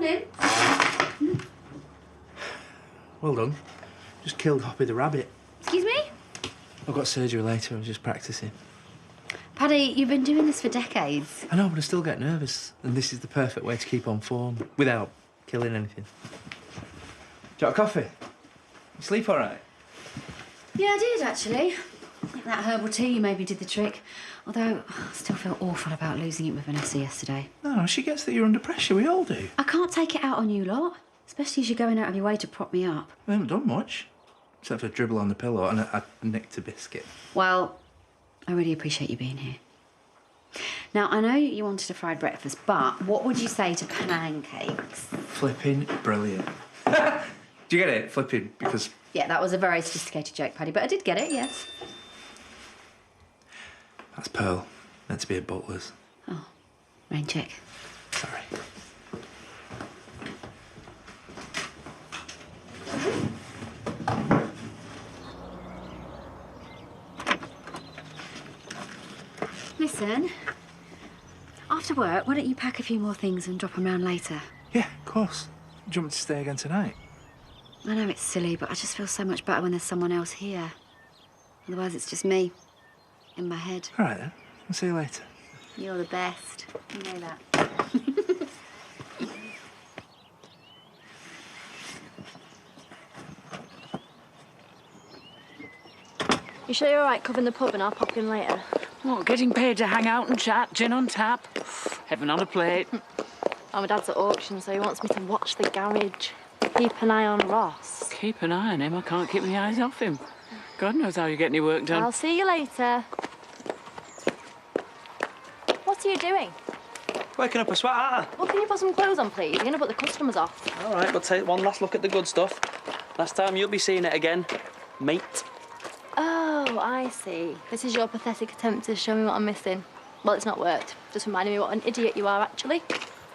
Morning. Well done. Just killed Hoppy the rabbit. Excuse me? I've got surgery later. I was just practising. Paddy, you've been doing this for decades. I know, but I still get nervous. And this is the perfect way to keep on form without killing anything. Do you want a coffee? You sleep all right? Yeah, I did, actually. I think that herbal tea maybe did the trick. Although, I still feel awful about losing it with Vanessa yesterday. No, she gets that you're under pressure. We all do. I can't take it out on you lot. Especially as you're going out of your way to prop me up. We haven't done much. Except for dribble on the pillow and I nicked a biscuit. Well, I really appreciate you being here. Now, I know you wanted a fried breakfast, but what would you say to pancakes? Flipping brilliant. Do you get it? Flipping, because... Yeah, that was a very sophisticated joke, Paddy, but I did get it, yes. That's Pearl. Meant to be at Butler's. Oh, rain check. Sorry. Listen, after work, why don't you pack a few more things and drop them round later? Yeah, of course. Do you want me to stay again tonight? I know it's silly, but I just feel so much better when there's someone else here. Otherwise, it's just me, in my head. All right, then. I'll see you later. You're the best. You know that. You sure you're all right covering the pub and I'll pop in later? What, getting paid to hang out and chat, gin on tap, heaven on a plate. Oh, my dad's at auction, so he wants me to watch the garage. Keep an eye on Ross. Keep an eye on him, I can't keep my eyes off him. God knows how you get any work done. I'll see you later. What are you doing? Waking up a sweat, aren't Well, can you put some clothes on, please? You're going to put the customers off. I? All right, we'll take one last look at the good stuff. Last time you'll be seeing it again, mate. Oh, I see. This is your pathetic attempt to show me what I'm missing. Well, it's not worked. Just reminding me what an idiot you are, actually.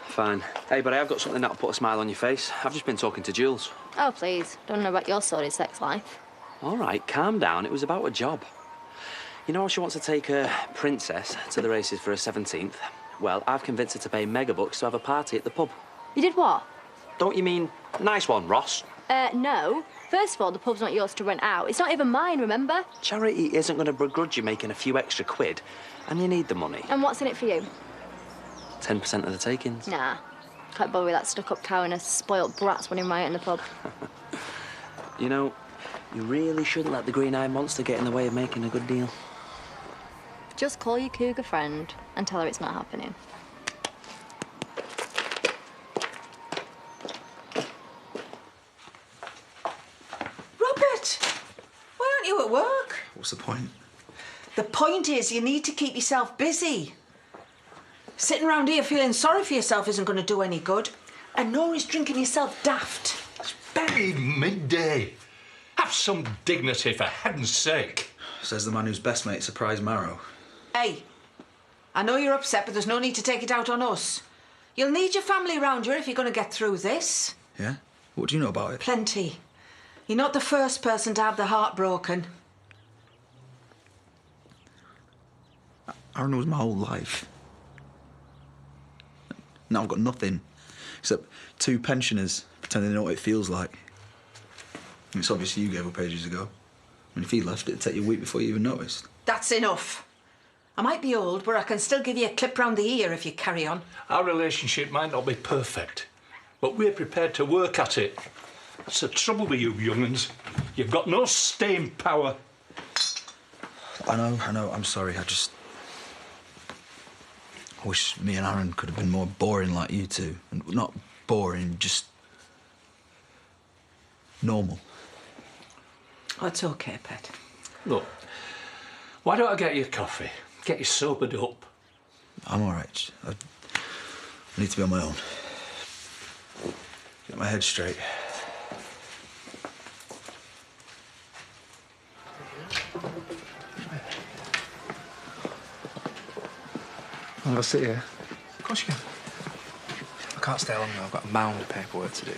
Fine. Hey, but I have got something that'll put a smile on your face. I've just been talking to Jules. Oh, please. Don't know about your sordid sex life. All right, calm down. It was about a job. You know how she wants to take her princess to the races for her 17th? Well, I've convinced her to pay megabucks to have a party at the pub. You did what? Don't you mean nice one, Ross? No. First of all, the pub's not yours to rent out. It's not even mine, remember? Charity isn't going to begrudge you making a few extra quid, and you need the money. And what's in it for you? 10% of the takings. Nah. Can't bother with that stuck-up cow and a spoilt brat running riot in the pub. You know, you really shouldn't let the green-eyed monster get in the way of making a good deal. Just call your cougar friend and tell her it's not happening. Robert! Why aren't you at work? What's the point? The point is you need to keep yourself busy. Sitting around here feeling sorry for yourself isn't going to do any good. And nor is drinking yourself daft. It's barely midday. Have some dignity, for heaven's sake. Says the man whose best mate's a prize marrow. Hey, I know you're upset, but there's no need to take it out on us. You'll need your family around you if you're going to get through this. Yeah? What do you know about it? Plenty. You're not the first person to have the heart broken. Aaron knows my whole life. Now I've got nothing, except 2 pensioners pretending they know what it feels like. And it's obvious you gave up ages ago. I mean, if he left, it'd take you a week before you even noticed. That's enough. I might be old, but I can still give you a clip round the ear if you carry on. Our relationship might not be perfect, but we're prepared to work at it. That's the trouble with you young'uns. You've got no staying power. I know, I'm sorry. I wish me and Aaron could have been more boring like you two. And not boring, just normal. Oh, it's okay, pet. Look, why don't I get you a coffee? Get you sobered up. I'm all right. I need to be on my own. Get my head straight. I'll sit here. Of course you can. I can't stay long now. I've got a mound of paperwork to do.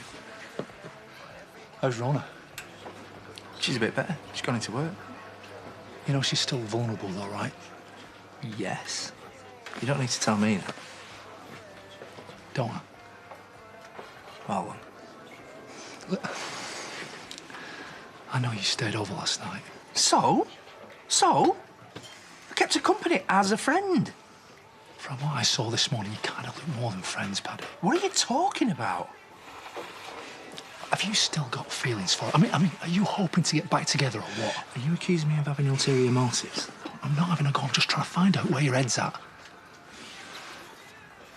How's Rona? She's a bit better. She's gone into work. You know, she's still vulnerable, though, right? Yes. You don't need to tell me that. Don't I? Well, look, I know you stayed over last night. So? I kept her company as a friend. From what I saw this morning, you kind of look more than friends, Paddy. What are you talking about? Have you still got feelings for her? I mean, are you hoping to get back together or what? Are you accusing me of having ulterior motives? I'm not having a go. I'm just trying to find out where your head's at.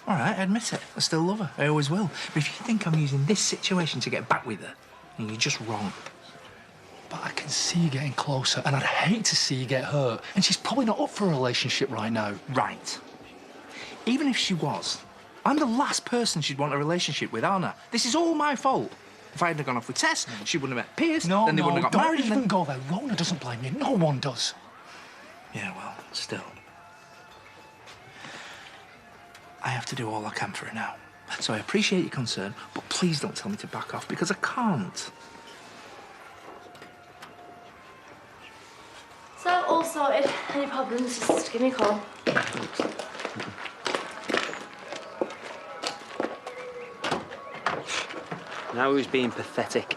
All right, I admit it. I still love her. I always will. But if you think I'm using this situation to get back with her, then you're just wrong. But I can see you getting closer, and I'd hate to see you get hurt. And she's probably not up for a relationship right now. Right. Even if she was, I'm the last person she'd want a relationship with, aren't I? This is all my fault. If I hadn't gone off with Tess, she wouldn't have met Pierce, then they wouldn't have got married. Don't even go there. Rona doesn't blame you. No one does. Yeah, well, still. I have to do all I can for her now. So I appreciate your concern, but please don't tell me to back off, because I can't. So, all sorted. Any problems, just give me a call. Now who's being pathetic?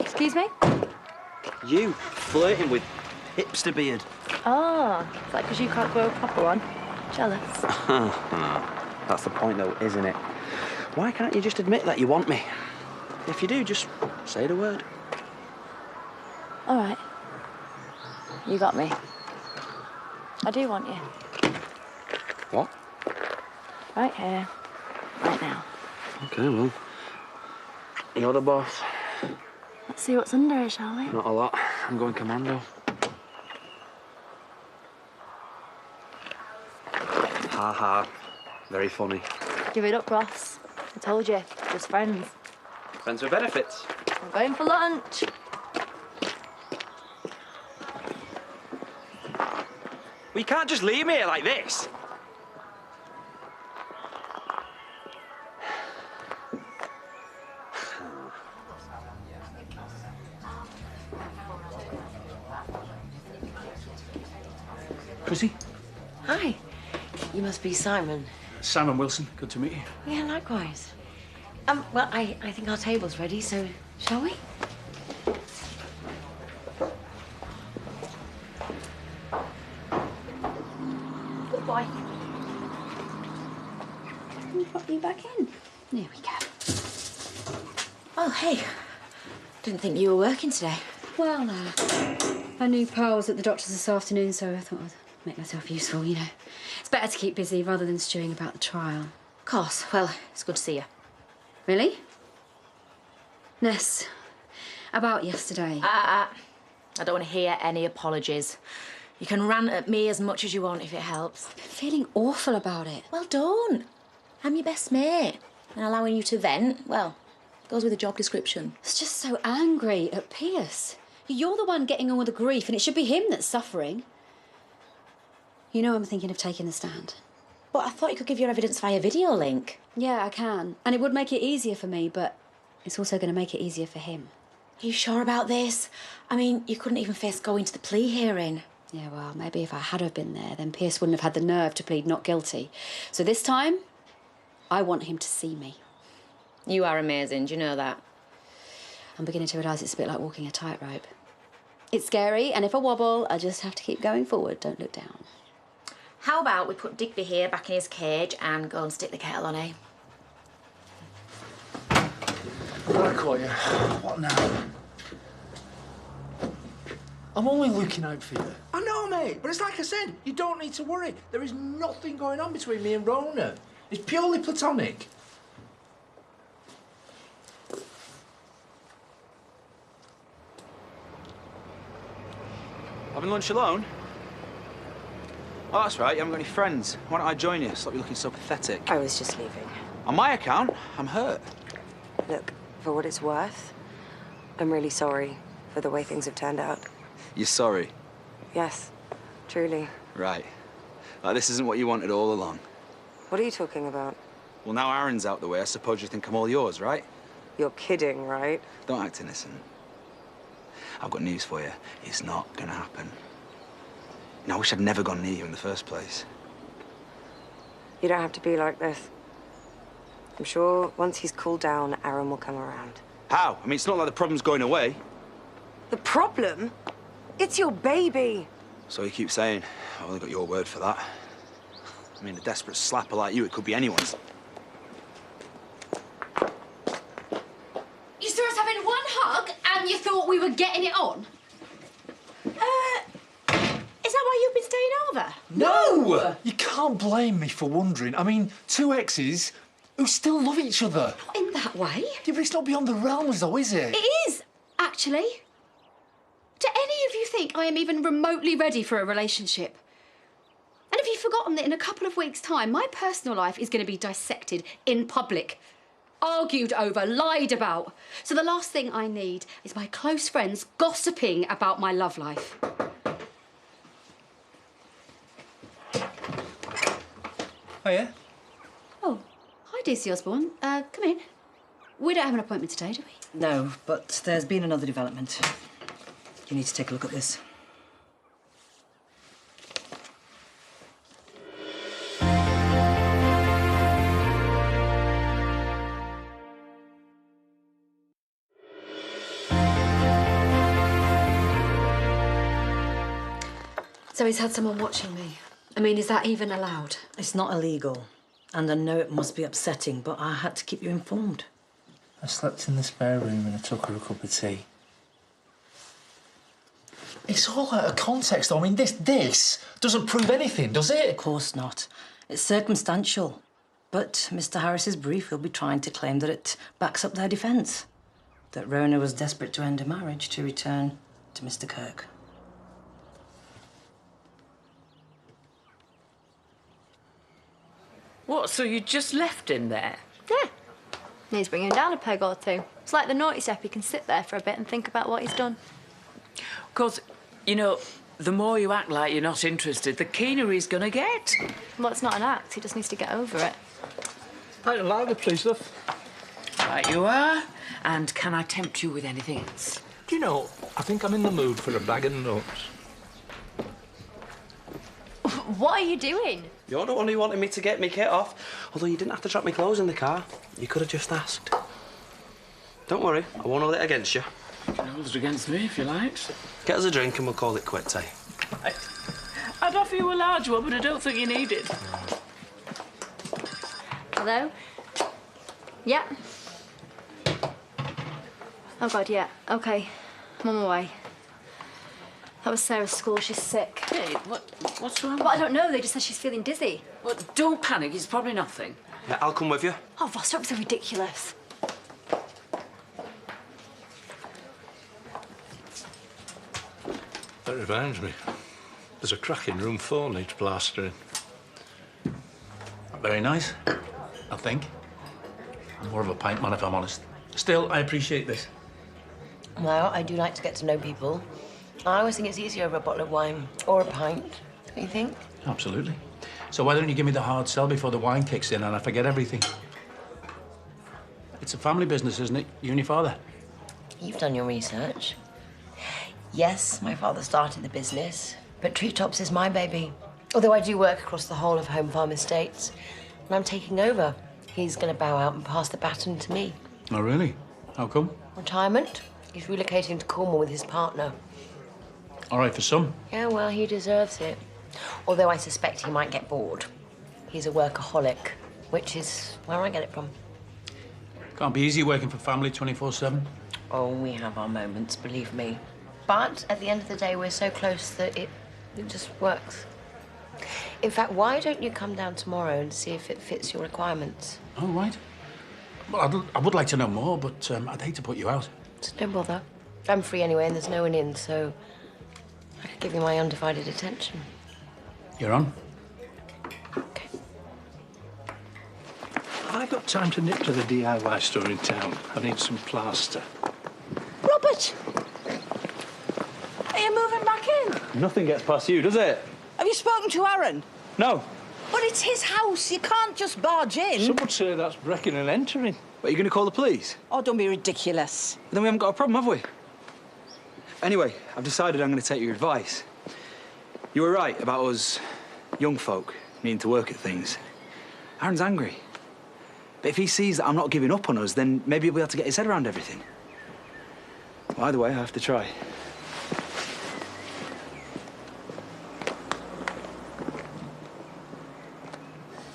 Excuse me? You, flirting with hipster beard. Oh, is that because you can't grow a proper one? Jealous? That's the point, though, isn't it? Why can't you just admit that you want me? If you do, just say the word. All right. You got me. I do want you. What? Right here. Right now. Okay, well, you're the boss. Let's see what's under it, shall we? Not a lot. I'm going commando. Ha ha. Very funny. Give it up, Ross. I told you, just friends. Friends with benefits. I'm going for lunch. Well, you can't just leave me here like this. Chrissy? Hi. You must be Simon. Simon Wilson, good to meet you. Yeah, likewise. Well, I think our table's ready, so shall we? Good boy. We'll pop you back in. There we go. Oh, hey. Didn't think you were working today. Well, I knew Pearl was at the doctor's this afternoon, so I thought I'd make myself useful, you know. It's better to keep busy rather than stewing about the trial. Of course. Well, it's good to see you. Really? Ness, about yesterday. I don't want to hear any apologies. You can rant at me as much as you want if it helps. I'm feeling awful about it. Well, don't. I'm your best mate. And allowing you to vent, well, goes with the job description. I was just so angry at Pierce. You're the one getting all the grief, and it should be him that's suffering. You know I'm thinking of taking the stand. But I thought you could give your evidence via video link. Yeah, I can. And it would make it easier for me, but it's also going to make it easier for him. Are you sure about this? I mean, you couldn't even face going to the plea hearing. Yeah, well, maybe if I had have been there, then Pierce wouldn't have had the nerve to plead not guilty. So this time, I want him to see me. You are amazing, do you know that? I'm beginning to realise it's a bit like walking a tightrope. It's scary, and if I wobble, I just have to keep going forward, don't look down. How about we put Digby here back in his cage and go and stick the kettle on, eh? I caught you. What now? I'm only looking out for you. I know, mate, but it's like I said, you don't need to worry. There is nothing going on between me and Rona. It's purely platonic. Having lunch alone? Oh, that's right, you haven't got any friends. Why don't I join you? Stop you looking so pathetic. I was just leaving. On my account, I'm hurt. Look, for what it's worth, I'm really sorry for the way things have turned out. You're sorry? Yes, truly. Right. Like, this isn't what you wanted all along. What are you talking about? Well, now Aaron's out the way, I suppose you think I'm all yours, right? You're kidding, right? Don't act innocent. I've got news for you. It's not gonna happen. I wish I'd never gone near you in the first place. You don't have to be like this. I'm sure once he's cooled down, Aaron will come around. How? I mean, it's not like the problem's going away. The problem? It's your baby. So you keep saying. I've only got your word for that. I mean, a desperate slapper like you, it could be anyone's. You saw us having one hug and you thought we were getting it on? Is that why you've been staying over? No! You can't blame me for wondering. I mean, two exes who still love each other. Not in that way. Yeah, but it's not beyond the realms, though, is it? It is, actually. Do any of you think I am even remotely ready for a relationship? And have you forgotten that in a couple of weeks' time, my personal life is going to be dissected in public, argued over, lied about. So the last thing I need is my close friends gossiping about my love life. Hiya. Oh, hi, DC Osborne. Come in. We don't have an appointment today, do we? No, but there's been another development. You need to take a look at this. So he's had someone watching me. I mean, is that even allowed? It's not illegal. And I know it must be upsetting, but I had to keep you informed. I slept in the spare room and I took her a cup of tea. It's all out of context, though. I mean, this doesn't prove anything, does it? Of course not. It's circumstantial. But Mr. Harris's brief will be trying to claim that it backs up their defence. That Rona was desperate to end a marriage to return to Mr. Kirk. What, so you just left him there? Yeah. Needs bringing him down a peg or two. It's like the naughty step. He can sit there for a bit and think about what he's done. Of course, you know, the more you act like you're not interested, the keener he's gonna get. Well, it's not an act. He just needs to get over it. Right, lager, please, love. Right you are. And can I tempt you with anything else? Do you know, I think I'm in the mood for a bag of nuts. What are you doing? You're the one who wanted me to get me kit off. Although you didn't have to drop my clothes in the car. You could have just asked. Don't worry, I won't hold it against you. You can hold it against me if you like. Get us a drink and we'll call it quits, eh? I'd offer you a large one, but I don't think you need it. Hello? Yeah? Oh, God, yeah. OK. I'm on my way. That was Sarah's school. She's sick. Hey, what's wrong? Well, I don't know. They just said she's feeling dizzy. Well, don't panic. It's probably nothing. Yeah, I'll come with you. Oh, Ross, don't be so ridiculous. That reminds me. There's a crack in room 4 needs plastering. Very nice, I think. I'm more of a pint man, if I'm honest. Still, I appreciate this. Well, I do like to get to know people. I always think it's easier over a bottle of wine or a pint. Don't you think? Absolutely. So why don't you give me the hard sell before the wine kicks in and I forget everything? It's a family business, isn't it? You and your father? You've done your research. Yes, my father started the business, but Treetops is my baby. Although I do work across the whole of Home Farm Estates, and I'm taking over. He's going to bow out and pass the baton to me. Oh, really? How come? Retirement. He's relocating to Cornwall with his partner. All right for some. Yeah, well, he deserves it. Although I suspect he might get bored. He's a workaholic, which is where I get it from. Can't be easy working for family 24/7. Oh, we have our moments, believe me. But at the end of the day, we're so close that it just works. In fact, why don't you come down tomorrow and see if it fits your requirements? All right. Well, I would like to know more, but I'd hate to put you out. So don't bother. I'm free anyway, and there's no one in, so I could give you my undivided attention. You're on. Okay. Have I got time to nip to the DIY store in town? I need some plaster. Robert! Are you moving back in? Nothing gets past you, does it? Have you spoken to Aaron? No. But it's his house. You can't just barge in. Some would say that's breaking and entering. What, are you going to call the police? Oh, don't be ridiculous. Then we haven't got a problem, have we? Anyway, I've decided I'm going to take your advice. You were right about us young folk needing to work at things. Aaron's angry. But if he sees that I'm not giving up on us, then maybe he'll be able to get his head around everything. Well, either way, I have to try.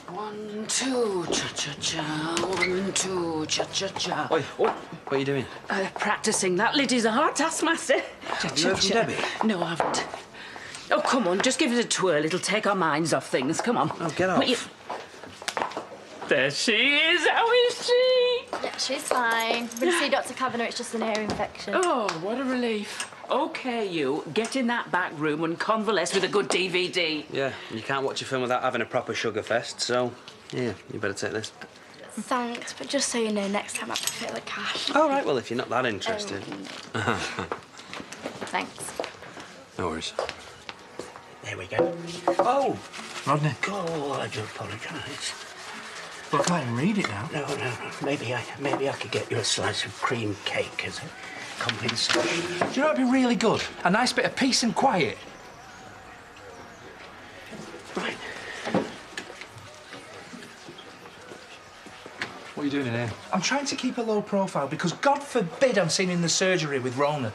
One, two, cha-cha-cha. 1, 2, cha-cha-cha. Oi, what are you doing? Practising. That lid is a hard taskmaster. Have you heard from Debbie? No, I haven't. Oh, come on, just give it a twirl. It'll take our minds off things. Come on. Oh, get off. There she is. How is she? Yeah, she's fine. We're going to see Dr. Kavanagh. It's just an ear infection. Oh, what a relief. OK, you, get in that back room and convalesce with a good DVD. Yeah, you can't watch a film without having a proper sugar fest, so, yeah, you better take this. Thanks, but just so you know, next time I prefer the cash. All right, well, if you're not that interested. Thanks. No worries. There we go. Oh! Rodney. God, I do apologise. Well, I can't even read it now. No. Maybe I could get you a slice of cream cake as a compensation. Do you know what'd be really good? A nice bit of peace and quiet. Right. What are you doing in here? I'm trying to keep a low profile because, God forbid, I'm seen in the surgery with Rona.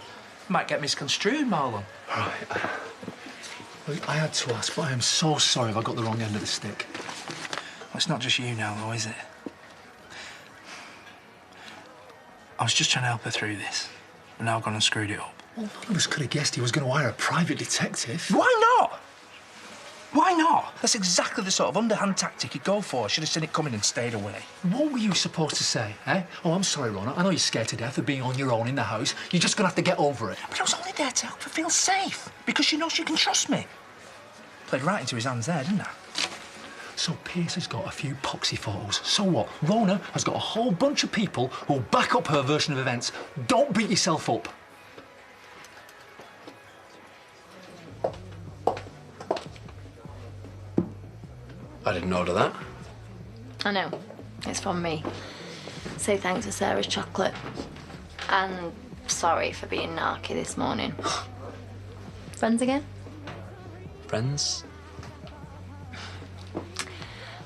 Might get misconstrued, Marlon. Right. Look, I had to ask, but I am so sorry if I got the wrong end of the stick. Well, it's not just you now, though, is it? I was just trying to help her through this, but now I've gone and screwed it up. Well, none of us could have guessed he was going to hire a private detective. Why not? Why not? That's exactly the sort of underhand tactic you'd go for. Should have seen it coming and stayed away. What were you supposed to say, eh? Oh, I'm sorry, Rona. I know you're scared to death of being on your own in the house. You're just going to have to get over it. But I was only there to help her feel safe, because she knows she can trust me. Played right into his hands there, didn't I? So Pierce has got a few poxy photos. So what? Rona has got a whole bunch of people who'll back up her version of events. Don't beat yourself up. I didn't order that. I know. It's from me. Say thanks to Sarah's chocolate. And sorry for being narky this morning. Friends again? Friends?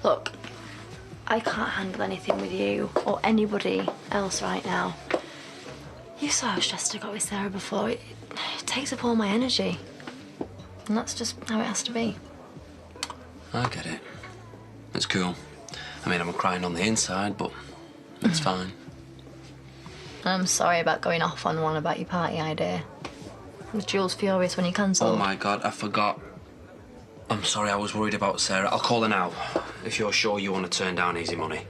Look, I can't handle anything with you or anybody else right now. You saw how stressed I got with Sarah before. It takes up all my energy. And that's just how it has to be. I get it. It's cool. I mean, I'm crying on the inside, but it's fine. I'm sorry about going off on one about your party idea. Was Jules furious when you cancelled? Oh, my God, I forgot. I'm sorry, I was worried about Sarah. I'll call her now, if you're sure you want to turn down easy money.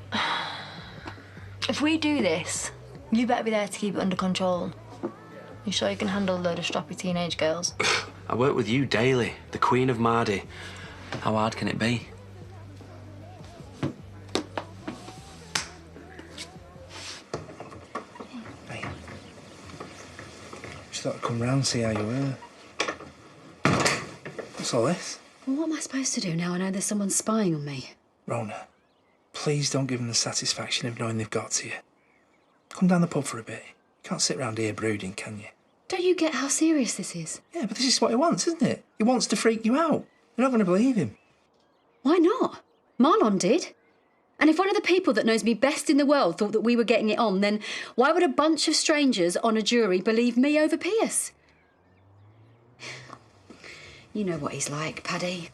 If we do this, you better be there to keep it under control. You sure you can handle a load of stroppy teenage girls? I work with you daily, the Queen of Mardy. How hard can it be? Just thought I'd come round and see how you were. What's all this? Well, what am I supposed to do now I know there's someone spying on me? Rona, please don't give them the satisfaction of knowing they've got to you. Come down the pub for a bit. You can't sit round here brooding, can you? Don't you get how serious this is? Yeah, but this is what he wants, isn't it? He wants to freak you out. You're not going to believe him. Why not? Marlon did. And if one of the people that knows me best in the world thought that we were getting it on, then why would a bunch of strangers on a jury believe me over Pierce? You know what he's like, Paddy.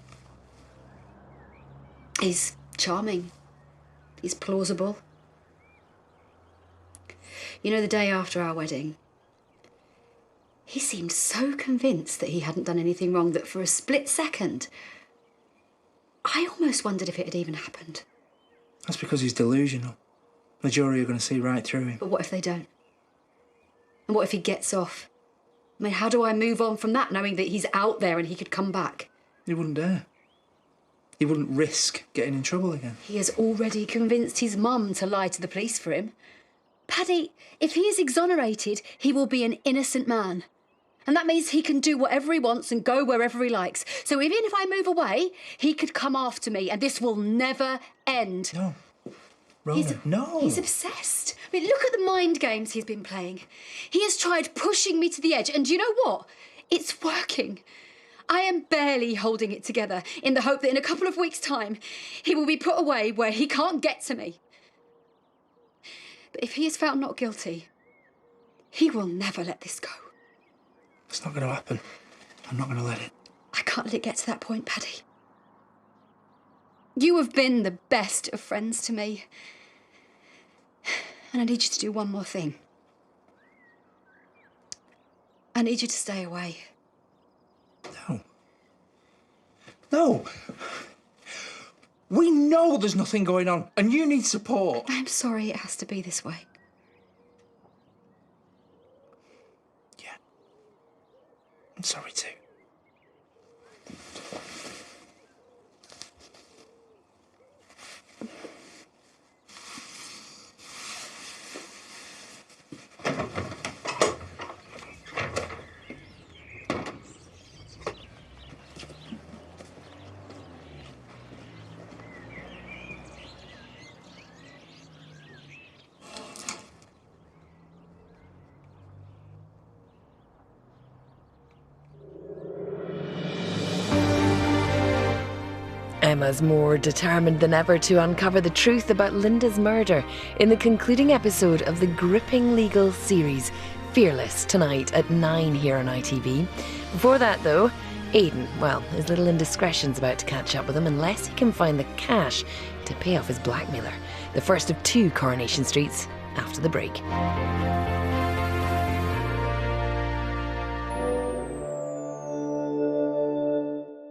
He's charming. He's plausible. You know, the day after our wedding, he seemed so convinced that he hadn't done anything wrong that for a split second, I almost wondered if it had even happened. That's because he's delusional. The jury are going to see right through him. But what if they don't? And what if he gets off? I mean, how do I move on from that, knowing that he's out there and he could come back? He wouldn't dare. He wouldn't risk getting in trouble again. He has already convinced his mum to lie to the police for him. Paddy, if he is exonerated, he will be an innocent man. And that means he can do whatever he wants and go wherever he likes. So even if I move away, he could come after me, and this will never end. No. Rona, no. He's obsessed. I mean, look at the mind games he's been playing. He has tried pushing me to the edge, and do you know what? It's working. I am barely holding it together in the hope that in a couple of weeks' time, he will be put away where he can't get to me. But if he is found not guilty, he will never let this go. It's not going to happen. I'm not going to let it. I can't let it get to that point, Paddy. You have been the best of friends to me. And I need you to do one more thing. I need you to stay away. No. No. We know there's nothing going on, and you need support. I'm sorry it has to be this way. Yeah. I'm sorry too. Emma's more determined than ever to uncover the truth about Linda's murder in the concluding episode of the gripping legal series Fearless, tonight at 9 here on ITV. Before that, though, Aidan, well, his little indiscretion's about to catch up with him unless he can find the cash to pay off his blackmailer. The first of 2 Coronation Streets after the break.